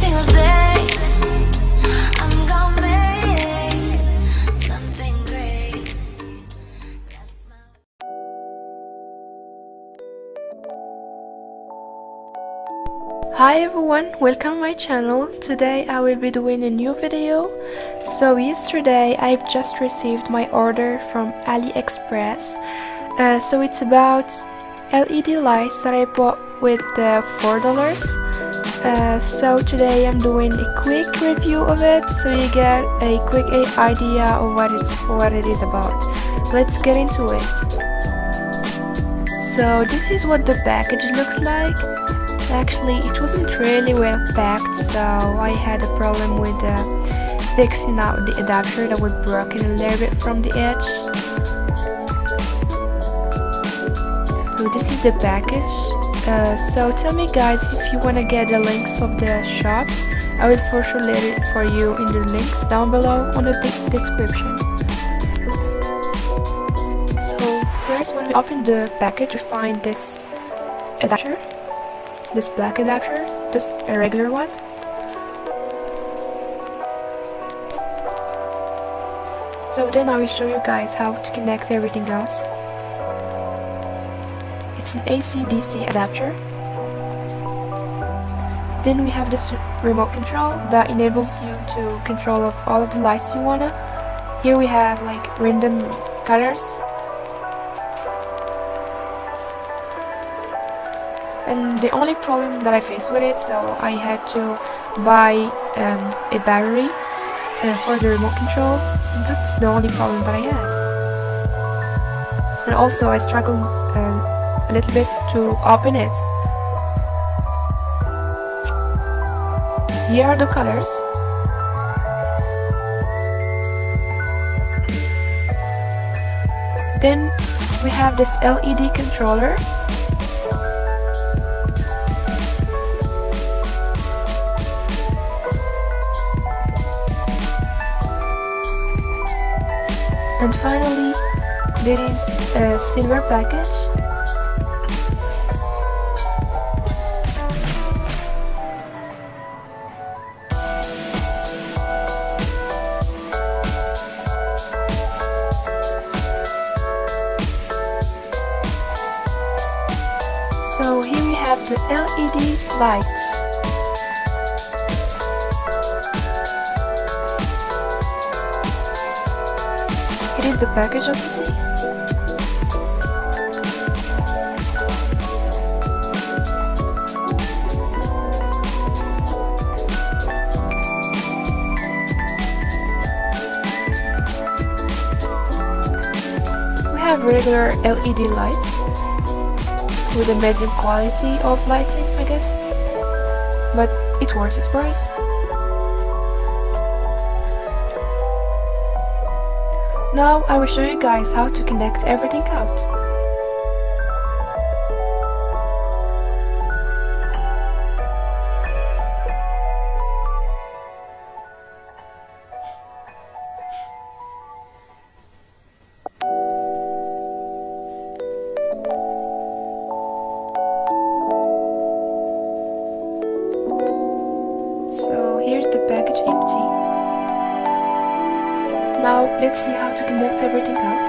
single day. I'm gonna make something great. Hi everyone, welcome to my channel. Today I will be doing a new video. So yesterday I've just received my order from Aliexpress. So it's about LED lights that I bought with $4. So today I'm doing a quick review of it, so you get a quick idea of what it is about. Let's get into it. So this is what the package looks like. Actually, it wasn't really well packed, so I had a problem with fixing out the adapter that was broken a little bit from the edge. So this is the package. So tell me guys if you wanna get the links of the shop. I will for sure leave it for you in the links down below on the description. So first, when we open the package, we find this adapter. This black adapter, just a regular one. So then I will show you guys how to connect everything out. It's an AC/DC adapter. Then we have this remote control that enables you to control all of the lights you wanna. Here we have like random colors. And the only problem that I faced with it, so I had to buy a battery for the remote control. That's the only problem that I had. And also I struggled a little bit to open it. Here are the colors. Then we have this LED controller. And finally, there is a silver package. So here we have the LED lights. It is the package, as you see. We have regular LED lights with a medium quality of lighting, I guess, but it worth its price. Now I will show you guys how to connect everything out. So here's the package empty. Now let's see how to connect everything out.